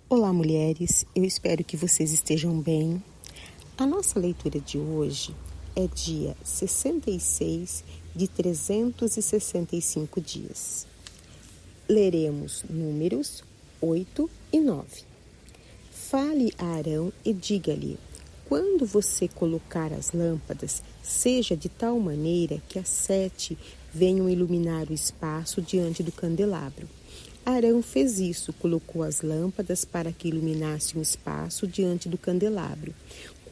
Olá, mulheres, eu espero que vocês estejam bem. A nossa leitura de hoje é dia 66 de 365 dias. Leremos números 8 e 9. Fale a Arão e diga-lhe: quando você colocar as lâmpadas, seja de tal maneira que as 7 venham iluminar o espaço diante do candelabro. Arão fez isso, colocou as lâmpadas para que iluminasse um espaço diante do candelabro,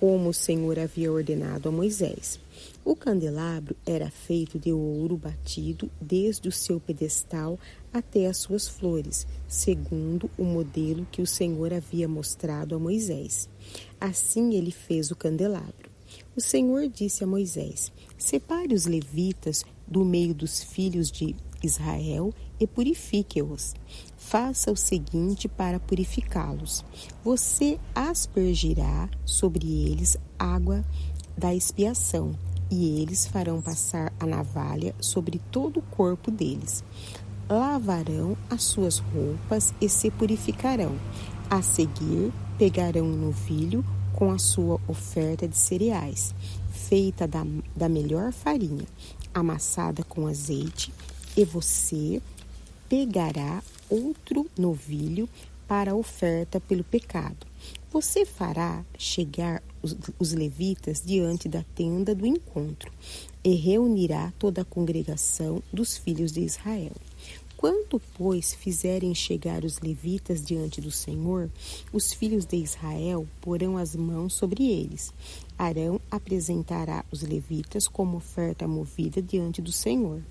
como o Senhor havia ordenado a Moisés. O candelabro era feito de ouro batido desde o seu pedestal até as suas flores, segundo o modelo que o Senhor havia mostrado a Moisés. Assim ele fez o candelabro. O Senhor disse a Moisés: separe os levitas do meio dos filhos de Israel e purifique-os. Faça o seguinte para purificá-los: você aspergirá sobre eles água da expiação, e eles farão passar a navalha sobre todo o corpo deles. Lavarão as suas roupas e se purificarão. A seguir, pegarão um novilho com a sua oferta de cereais, feita da melhor farinha, amassada com azeite, e você pegará outro novilho para a oferta pelo pecado. Você fará chegar os levitas diante da tenda do encontro e reunirá toda a congregação dos filhos de Israel. Quando, pois, fizerem chegar os levitas diante do Senhor, os filhos de Israel porão as mãos sobre eles. Arão apresentará os levitas como oferta movida diante do Senhor,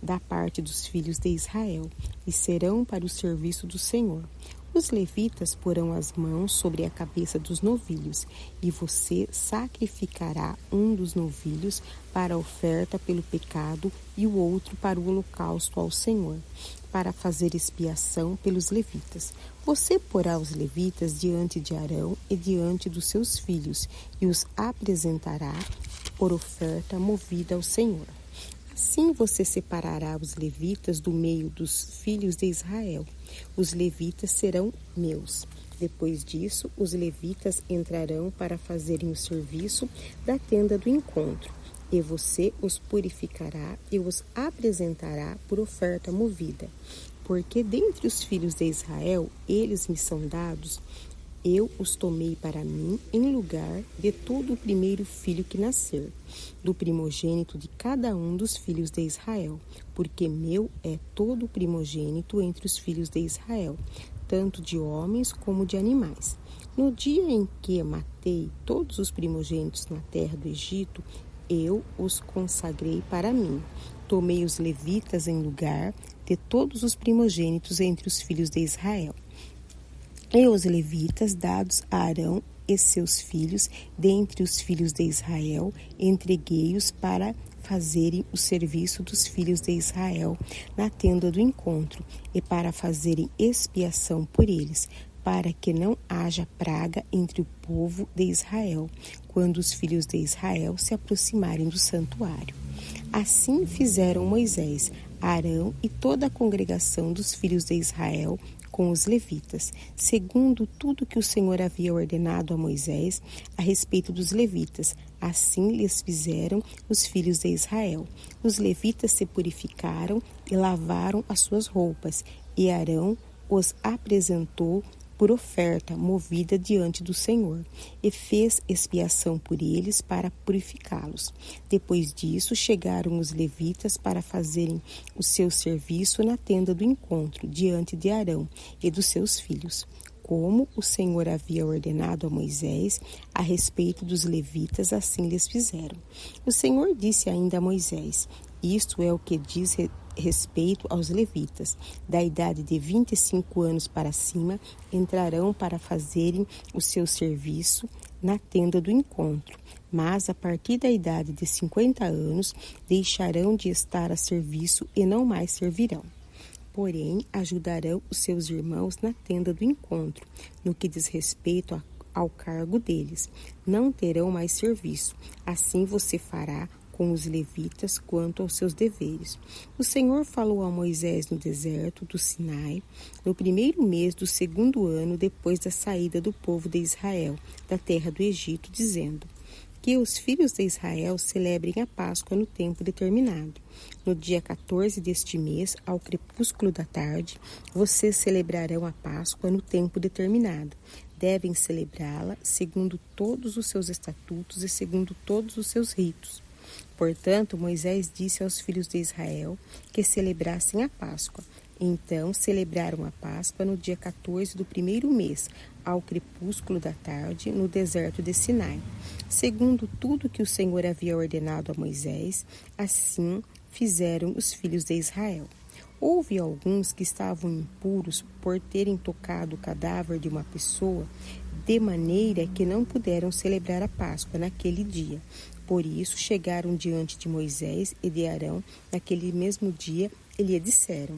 da parte dos filhos de Israel, e serão para o serviço do Senhor. Os levitas porão as mãos sobre a cabeça dos novilhos, e você sacrificará um dos novilhos para a oferta pelo pecado e o outro para o holocausto ao Senhor, para fazer expiação pelos levitas. Você porá os levitas diante de Arão e diante dos seus filhos, e os apresentará por oferta movida ao Senhor. Assim você separará os levitas do meio dos filhos de Israel. Os levitas serão meus. Depois disso, os levitas entrarão para fazerem o serviço da tenda do encontro, e você os purificará e os apresentará por oferta movida. Porque dentre os filhos de Israel, eles me são dados, eu os tomei para mim em lugar de todo o primeiro filho que nascer, do primogênito de cada um dos filhos de Israel, porque meu é todo o primogênito entre os filhos de Israel, tanto de homens como de animais. No dia em que matei todos os primogênitos na terra do Egito, eu os consagrei para mim. Tomei os levitas em lugar de todos os primogênitos entre os filhos de Israel. E os levitas, dados a Arão e seus filhos, dentre os filhos de Israel, entreguei-os para fazerem o serviço dos filhos de Israel na tenda do encontro e para fazerem expiação por eles, para que não haja praga entre o povo de Israel, quando os filhos de Israel se aproximarem do santuário. Assim fizeram Moisés, Arão e toda a congregação dos filhos de Israel com os levitas, segundo tudo que o Senhor havia ordenado a Moisés a respeito dos levitas. Assim lhes fizeram os filhos de Israel. Os levitas se purificaram e lavaram as suas roupas, e Arão os apresentou por oferta movida diante do Senhor, e fez expiação por eles para purificá-los. Depois disso, chegaram os levitas para fazerem o seu serviço na tenda do encontro, diante de Arão e dos seus filhos, como o Senhor havia ordenado a Moisés a respeito dos levitas, assim lhes fizeram. O Senhor disse ainda a Moisés: isto é o que diz respeito aos levitas, da idade de 25 anos para cima, entrarão para fazerem o seu serviço na tenda do encontro, mas a partir da idade de 50 anos deixarão de estar a serviço e não mais servirão. Porém, ajudarão os seus irmãos na tenda do encontro, no que diz respeito ao cargo deles. Não terão mais serviço. Assim você fará com os levitas quanto aos seus deveres. O Senhor falou a Moisés no deserto do Sinai, no primeiro mês do segundo ano depois da saída do povo de Israel da terra do Egito, dizendo: que os filhos de Israel celebrem a Páscoa no tempo determinado. No dia 14 deste mês, ao crepúsculo da tarde, vocês celebrarão a Páscoa no tempo determinado. Devem celebrá-la segundo todos os seus estatutos e segundo todos os seus ritos. Portanto, Moisés disse aos filhos de Israel que celebrassem a Páscoa. Então, celebraram a Páscoa no dia 14 do primeiro mês, ao crepúsculo da tarde, no deserto de Sinai. Segundo tudo que o Senhor havia ordenado a Moisés, assim fizeram os filhos de Israel. Houve alguns que estavam impuros por terem tocado o cadáver de uma pessoa, de maneira que não puderam celebrar a Páscoa naquele dia. Por isso chegaram diante de Moisés e de Arão naquele mesmo dia e lhe disseram: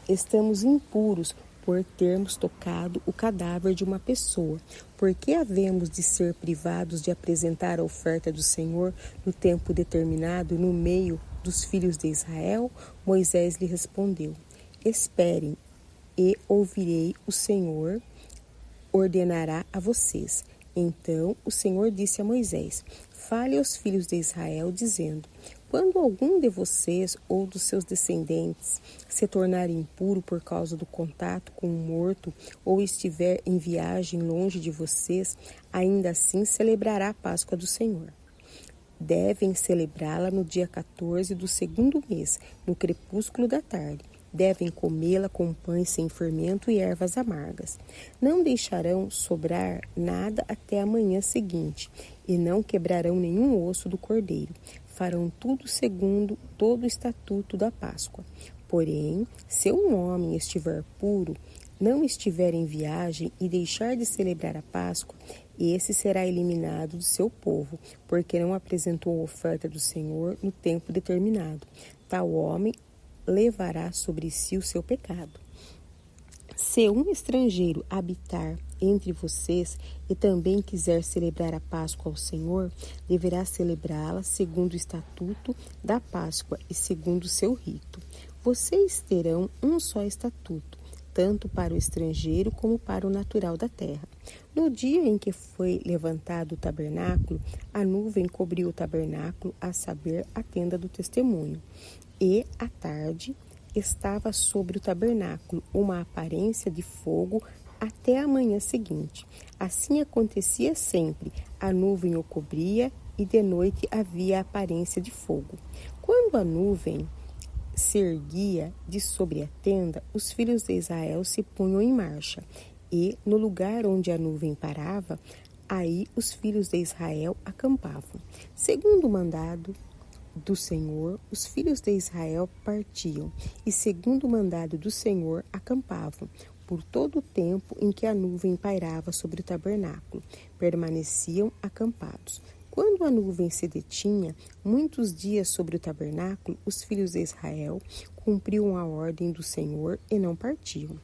estamos impuros por termos tocado o cadáver de uma pessoa. Por que havemos de ser privados de apresentar a oferta do Senhor no tempo determinado no meio dos filhos de Israel? Moisés lhe respondeu: esperem e ouvirei, o Senhor ordenará a vocês. Então o Senhor disse a Moisés: fale aos filhos de Israel, dizendo: quando algum de vocês ou dos seus descendentes se tornar impuro por causa do contato com um morto ou estiver em viagem longe de vocês, ainda assim celebrará a Páscoa do Senhor. Devem celebrá-la no dia 14 do segundo mês, no crepúsculo da tarde. Devem comê-la com pães sem fermento e ervas amargas. Não deixarão sobrar nada até a manhã seguinte, e não quebrarão nenhum osso do cordeiro. Farão tudo segundo todo o estatuto da Páscoa. Porém, se um homem estiver puro, não estiver em viagem e deixar de celebrar a Páscoa, esse será eliminado do seu povo, porque não apresentou a oferta do Senhor no tempo determinado. Tal homem levará sobre si o seu pecado. Se um estrangeiro habitar entre vocês e também quiser celebrar a Páscoa ao Senhor, deverá celebrá-la segundo o estatuto da Páscoa e segundo o seu rito. Vocês terão um só estatuto, tanto para o estrangeiro como para o natural da terra. No dia em que foi levantado o tabernáculo, a nuvem cobriu o tabernáculo, a saber, a tenda do testemunho. E, à tarde, estava sobre o tabernáculo uma aparência de fogo até a manhã seguinte. Assim acontecia sempre, a nuvem o cobria e de noite havia a aparência de fogo. Quando a nuvem se erguia de sobre a tenda, os filhos de Israel se punham em marcha, e no lugar onde a nuvem parava, aí os filhos de Israel acampavam. Segundo o mandado do Senhor, os filhos de Israel partiam, e segundo o mandado do Senhor, acampavam, por todo o tempo em que a nuvem pairava sobre o tabernáculo, permaneciam acampados. Quando a nuvem se detinha muitos dias sobre o tabernáculo, os filhos de Israel cumpriam a ordem do Senhor e não partiam.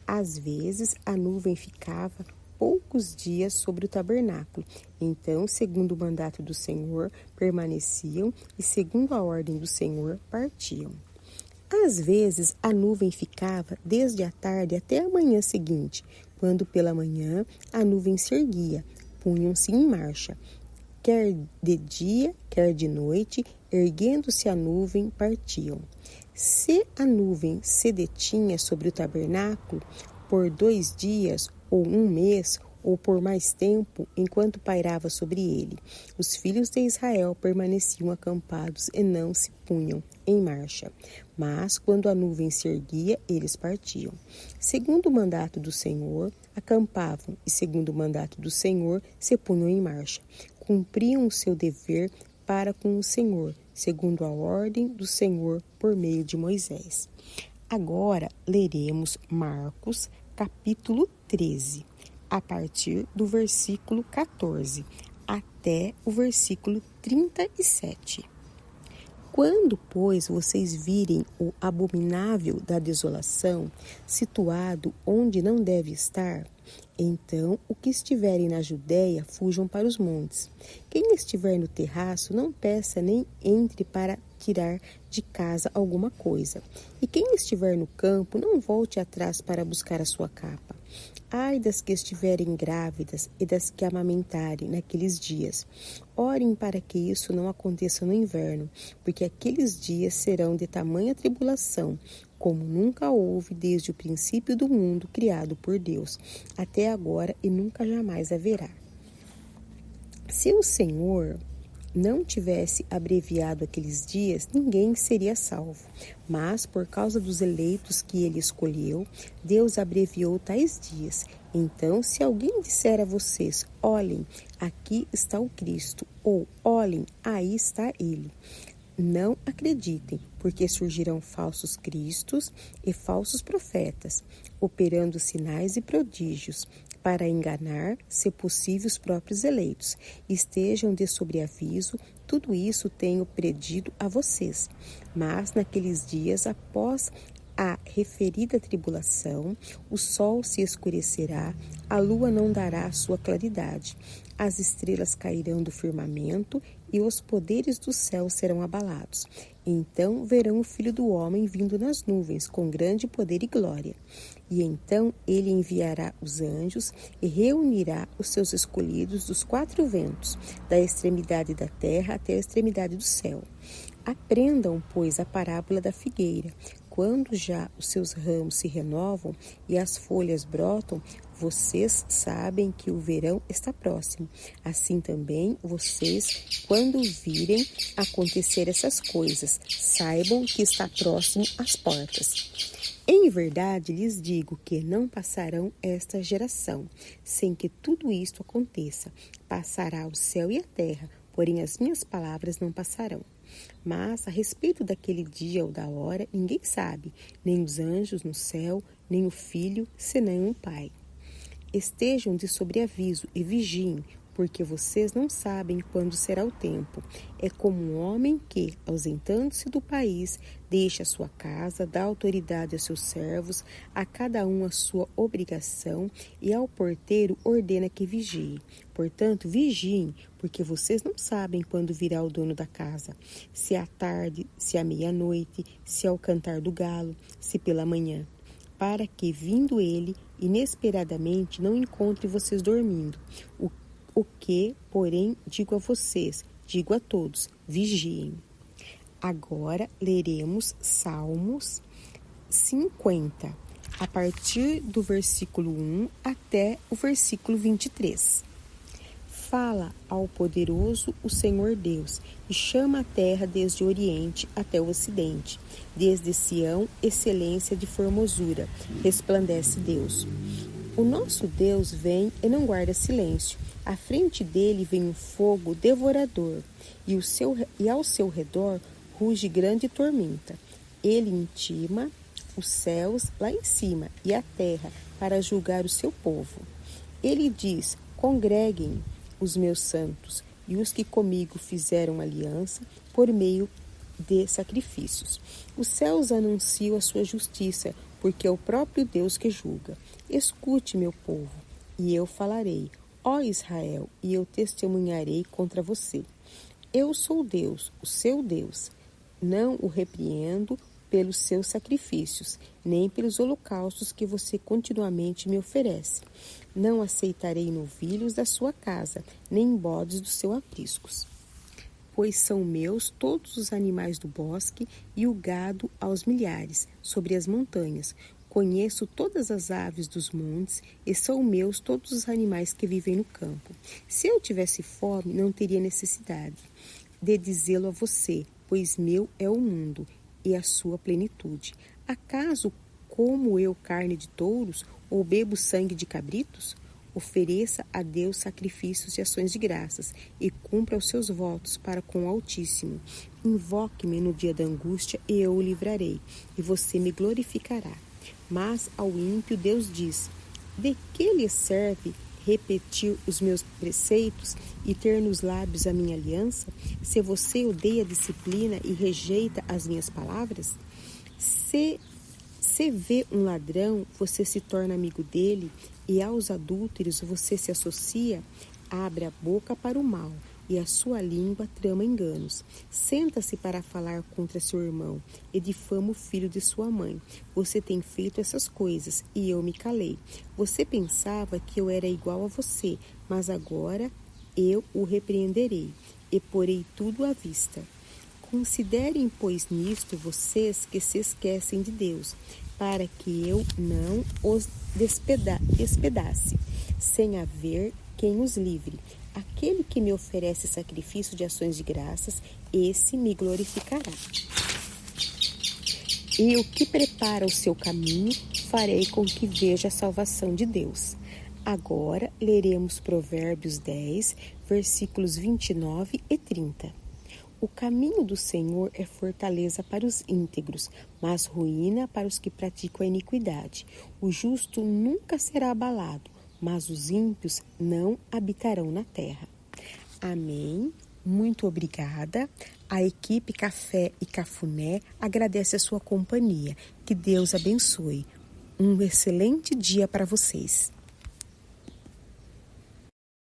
Às vezes, a nuvem ficava poucos dias sobre o tabernáculo. Então, segundo o mandato do Senhor, permaneciam e, segundo a ordem do Senhor, partiam. Às vezes, a nuvem ficava desde a tarde até a manhã seguinte, quando pela manhã a nuvem se erguia, punham-se em marcha. Quer de dia, quer de noite, erguendo-se a nuvem, partiam. Se a nuvem se detinha sobre o tabernáculo por 2 dias, ou 1 mês, ou por mais tempo, enquanto pairava sobre ele, os filhos de Israel permaneciam acampados e não se punham em marcha. Mas, quando a nuvem se erguia, eles partiam. Segundo o mandato do Senhor, acampavam, e segundo o mandato do Senhor, se punham em marcha. Cumpriam o seu dever para com o Senhor, segundo a ordem do Senhor por meio de Moisés. Agora leremos Marcos, capítulo 13, a partir do versículo 14 até o versículo 37. Quando, pois, vocês virem o abominável da desolação, situado onde não deve estar, então o que estiverem na Judéia fujam para os montes. Quem estiver no terraço não peça nem entre para tirar de casa alguma coisa. E quem estiver no campo não volte atrás para buscar a sua capa. Ai das que estiverem grávidas e das que amamentarem naqueles dias. Orem para que isso não aconteça no inverno, porque aqueles dias serão de tamanha tribulação, como nunca houve desde o princípio do mundo criado por Deus, até agora e nunca jamais haverá. Se o Senhor não tivesse abreviado aqueles dias, ninguém seria salvo. Mas, por causa dos eleitos que ele escolheu, Deus abreviou tais dias. Então, se alguém disser a vocês, olhem, aqui está o Cristo, ou olhem, aí está ele, não acreditem, porque surgirão falsos cristos e falsos profetas, operando sinais e prodígios, para enganar, se possível, os próprios eleitos. Estejam de sobreaviso, tudo isso tenho predido a vocês. Mas naqueles dias, após a referida tribulação, o sol se escurecerá, a lua não dará sua claridade, as estrelas cairão do firmamento e os poderes do céu serão abalados. Então verão o Filho do Homem vindo nas nuvens, com grande poder e glória. E então ele enviará os anjos e reunirá os seus escolhidos dos quatro ventos, da extremidade da terra até a extremidade do céu. Aprendam, pois, a parábola da figueira. Quando já os seus ramos se renovam e as folhas brotam, vocês sabem que o verão está próximo. Assim também vocês, quando virem acontecer essas coisas, saibam que está próximo às portas. Em verdade lhes digo que não passarão esta geração, sem que tudo isto aconteça. Passará o céu e a terra, porém as minhas palavras não passarão. Mas a respeito daquele dia ou da hora, ninguém sabe, nem os anjos no céu, nem o Filho, senão o Pai. Estejam de sobreaviso e vigiem, porque vocês não sabem quando será o tempo. É como um homem que, ausentando-se do país, deixa a sua casa, dá autoridade aos seus servos, a cada um a sua obrigação, e ao porteiro ordena que vigie. Portanto, vigiem, porque vocês não sabem quando virá o dono da casa, se à tarde, se à meia-noite, se ao cantar do galo, se pela manhã, para que, vindo ele, inesperadamente não encontre vocês dormindo. O que, porém, digo a vocês, digo a todos, vigiem. Agora leremos Salmos 50, a partir do versículo 1 até o versículo 23. Fala ao poderoso o Senhor Deus, e chama a terra desde o Oriente até o Ocidente. Desde Sião, excelência de formosura, resplandece Deus. O nosso Deus vem e não guarda silêncio. À frente dele vem um fogo devorador, e ao seu redor ruge grande tormenta. Ele intima os céus lá em cima e a terra para julgar o seu povo. Ele diz, congreguem os meus santos e os que comigo fizeram aliança por meio de sacrifícios. Os céus anunciam a sua justiça, porque é o próprio Deus que julga. Escute, meu povo, e eu falarei. Ó Israel, e eu testemunharei contra você. Eu sou Deus, o seu Deus. Não o repreendo pelos seus sacrifícios, nem pelos holocaustos que você continuamente me oferece. Não aceitarei novilhos da sua casa, nem bodes do seu apriscos. Pois são meus todos os animais do bosque e o gado aos milhares, sobre as montanhas. Conheço todas as aves dos montes e são meus todos os animais que vivem no campo. Se eu tivesse fome, não teria necessidade de dizê-lo a você, pois meu é o mundo e a sua plenitude. Acaso como eu carne de touros ou bebo sangue de cabritos? Ofereça a Deus sacrifícios e ações de graças e cumpra os seus votos para com o Altíssimo. Invoque-me no dia da angústia e eu o livrarei, e você me glorificará. Mas ao ímpio Deus diz, de que lhe serve repetir os meus preceitos e ter nos lábios a minha aliança? Se você odeia a disciplina e rejeita as minhas palavras? Se vê um ladrão, você se torna amigo dele, e aos adúlteros você se associa? Abre a boca para o mal, e a sua língua trama enganos. Senta-se para falar contra seu irmão e difama o filho de sua mãe. Você tem feito essas coisas, e eu me calei. Você pensava que eu era igual a você, mas agora eu o repreenderei e porei tudo à vista. Considerem, pois, nisto vocês que se esquecem de Deus, para que eu não os despedace, sem haver quem os livre. Aquele que me oferece sacrifício de ações de graças, esse me glorificará. E o que prepara o seu caminho, farei com que veja a salvação de Deus. Agora leremos Provérbios 10, versículos 29 e 30. O caminho do Senhor é fortaleza para os íntegros, mas ruína para os que praticam a iniquidade. O justo nunca será abalado, mas os ímpios não habitarão na terra. Amém. Muito obrigada. A equipe Café e Cafuné agradece a sua companhia. Que Deus abençoe. Um excelente dia para vocês.